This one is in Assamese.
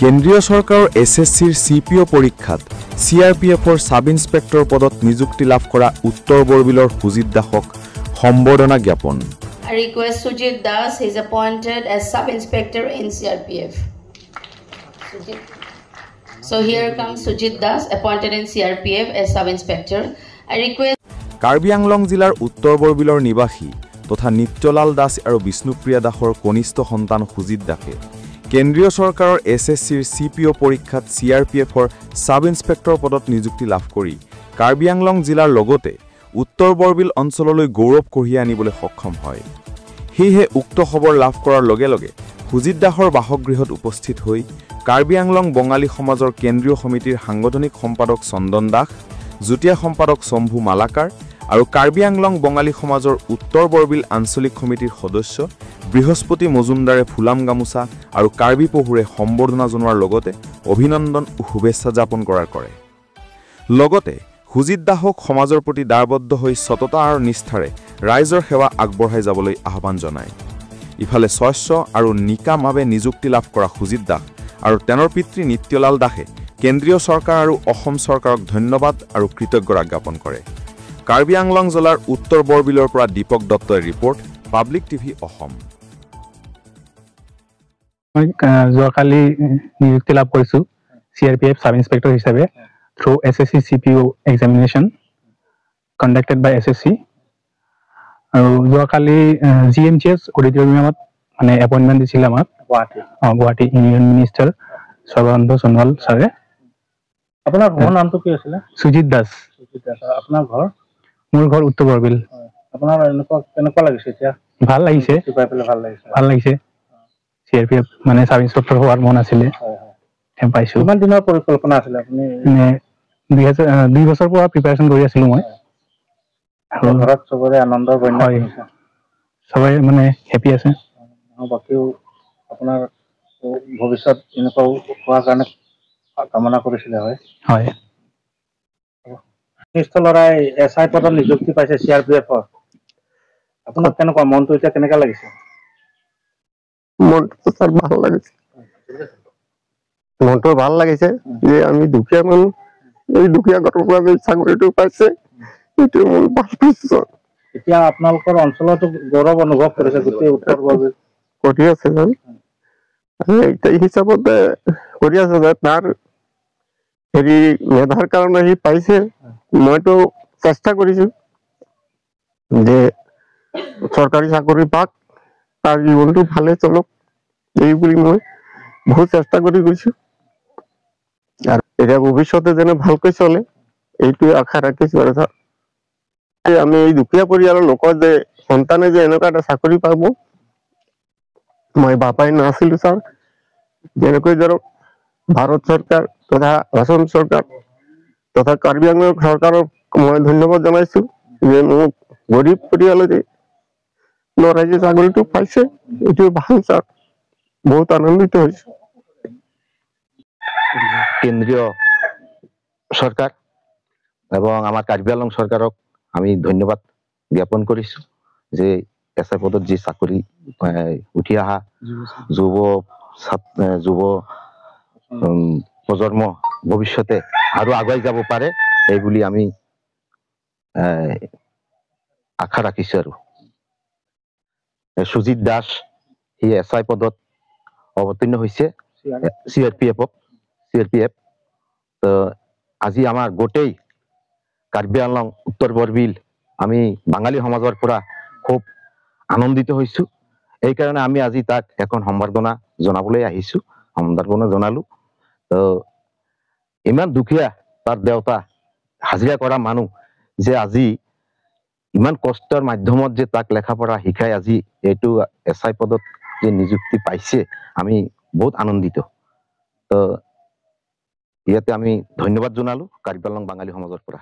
কেন্দ্ৰীয় চৰকাৰৰ এছএছচিৰ চিপিঅ পৰীক্ষাত চিআৰপিএফৰ সাব ইন্সপেক্টৰ পদত নিযুক্তি লাভ কৰা উত্তৰ বৰবিলৰ সুজিত দাসক সম্বৰ্ধনা জ্ঞাপন। I request Sujit Das is appointed as sub inspector in CRPF. So here comes Sujit Das appointed in CRPF as sub inspector. I request Karbi Anglong জিলাৰ উত্তৰ বৰবিলৰ নিবাসী তথা নিত্যলাল দাস আৰু বিষ্ণুপ্ৰিয়া দাসৰ কনিষ্ঠ সন্তান সুজিত দাসে কেন্দ্ৰীয় চৰকাৰৰ এছএছচিৰ চিপিঅ পৰীক্ষাত চিআৰপিএফৰ সাব ইন্সপেক্টৰ পদত নিযুক্তি লাভ কৰি কাৰ্বি আংলং জিলাৰ লগতে উত্তৰ বৰবিল অঞ্চললৈ গৌৰৱ কঢ়িয়াই আনিবলৈ সক্ষম হয়। সেয়েহে উক্ত খবৰ লাভ কৰাৰ লগে লগে সুজিত দাসৰ বাসগৃহত উপস্থিত হৈ কাৰ্বি আংলং বঙালী সমাজৰ কেন্দ্ৰীয় সমিতিৰ সাংগঠনিক সম্পাদক চন্দন দাস, যুটীয়া সম্পাদক শম্ভু মালাকাৰ আৰু কাৰ্বি আংলং বঙালী সমাজৰ উত্তৰ বৰবিল আঞ্চলিক সমিতিৰ সদস্য বৃহস্পতি মজুমদাৰে ফুলাম গামোচা আৰু কাৰ্বি পহুৰে সম্বৰ্ধনা জনোৱাৰ লগতে অভিনন্দন ও শুভেচ্ছা জ্ঞাপন কৰে। লগতে সুজিত দাসক সমাজৰ প্ৰতি দায়বদ্ধ হৈ সততা আৰু নিষ্ঠাৰে ৰাইজৰ সেৱা আগবঢ়াই যাবলৈ আহ্বান জনায়। ইফালে স্বচ্ছ আৰু নিকামভাৱে নিযুক্তি লাভ কৰা সুজিত দাস আৰু তেওঁৰ পিতৃ নিত্যলাল দাসে কেন্দ্ৰীয় চৰকাৰ আৰু অসম চৰকাৰক ধন্যবাদ আৰু কৃতজ্ঞতা জ্ঞাপন কৰে। কাৰ্বি আংলং জিলাৰ উত্তৰ বৰবিলৰ পৰা দীপক দত্তৰ ৰিপৰ্ট, পাব্লিক টিভি অসম। যোৱাকালি নিযুক্তি লাভ কৰিছোঁ চিআৰপিএফ সাব ইন্সপেক্টৰ হিচাপে through SSC CPO examination conducted by SSC. আৰু যোৱাকালি জিএমচিএছ অডিটৰিয়ামত মানে এপইণ্টমেণ্ট দিছিলে আমাক গুৱাহাটী ইউনিয়ন মিনিষ্টাৰ সৰ্বানন্দ সোণোৱাল ছাৰে। আপোনাৰ ঘৰৰ নামটো কি আছিলে? সুজিত দাস। আপোনাৰ ঘৰ? মোৰ ঘৰ উত্তৰ বৰবিল। আপোনাৰ কেনেকুৱা লাগিছে এতিয়া? ভাল লাগিছে, ভাল লাগিছে। চিআৰপিএফ মানে সাব ইন্সপেক্টৰ হোৱাৰ মন আছিলে, পাইছোঁ। কিমান দিনৰ পৰিকল্পনা আছিলে আপুনি? মানে 2 বছৰ পৰা প্ৰিপাৰেশ্যন কৰি আছিলোঁ মই। আৰু ঘৰত চবৰে আনন্দৰ বন্যা হৈছে? সবাই মানে হেপী আছে। বাকীও আপোনাৰ ভৱিষ্যত এনেকুৱাও হোৱাৰ কাৰণে কামনা কৰিছিলে? হয়। কনিষ্ঠ ল'ৰাই SI পদত নিযুক্তি পাইছে চিআৰপিএফৰ। আপোনাৰ কেনেকুৱা মনটো এতিয়া কেনেকুৱা লাগিছে? মনটো স্যার ভালো লাগিছে, মনটো ভাল লাগিছে যে আমি দুখীয়া মানুহ, এই দুখীয়া ঘৰৰ পৰা যে চাকৰিটো পাইছে এইটো মোৰ ভাল পাইছো। এতিয়া আপোনালোকৰ অঞ্চলতো গৌৰৱ অনুভৱ কৰিছে গোটেই উত্তৰ বৰবিল কৰি আছে যেন এই হিচাপতে কৰি আছে যে তাৰ হেৰি মেধাৰ কাৰণে সি পাইছে। মইতো চেষ্টা কৰিছো যে চৰকাৰী চাকৰি পাক, তাৰ জীৱনটো ভালে চলক এই বুলি মই বহুত চেষ্টা কৰি গৈছো। আৰু এতিয়া ভৱিষ্যতে যেনে ভালকৈ চলে এইটোৱে আশা ৰাখিছো। আৰু আমি এই দুখীয়া পৰিয়ালৰ লোকৰ যে সন্তানে যে এনেকুৱা এটা চাকৰি পাব মই ভাবাই নাছিলো ছাৰ। যেনেকৈ ধৰক ভাৰত চৰকাৰ তথা অসম চৰকাৰ তথা কাৰ্বি আংলং চৰকাৰক মই ধন্যবাদ জনাইছো যে মোক গৰীব পৰিয়ালতে ল'ৰাই যে চাকৰিটো পাইছে এইটো ভাল ছাৰ, বহুত আনন্দিত হৈছো। কেন্দ্ৰীয় চৰকাৰ এবং আমাৰ কাৰ্বি আংলং চৰকাৰক আমি ধন্যবাদ জ্ঞাপন কৰিছো যে SI পদত যি চাকৰি উঠি অহা যুৱ প্ৰজন্ম ভৱিষ্যতে আৰু আগুৱাই যাব পাৰে এই বুলি আমি আশা ৰাখিছো। আৰু সুজিত দাস সি SI পদত অৱতীৰ্ণ হৈছে চিআৰপিএফ। আজি আমাৰ গোটেই কাৰ্বি আংলং উত্তৰ বৰবিল আমি বাঙালী সমাজৰ পৰা খুব আনন্দিত হৈছো। এইকাৰণে আমি আজি তাক এখন সম্বৰ্ধনা জনাবলৈ আহিছো, সম্বৰ্ধনা জনালো। ইমান দুখীয়া তাৰ দেউতা হাজিৰা কৰা মানুহ যে আজি ইমান কষ্টৰ মাধ্যমত যে তাক লেখাপঢ়া শিকাই আজি এইটো SI পদত যে নিযুক্তি পাইছে আমি বহুত আনন্দিত। ইয়াতে আমি ধন্যবাদ জনালো কাৰ্বি আংলং বাঙালী সমাজৰ পৰা।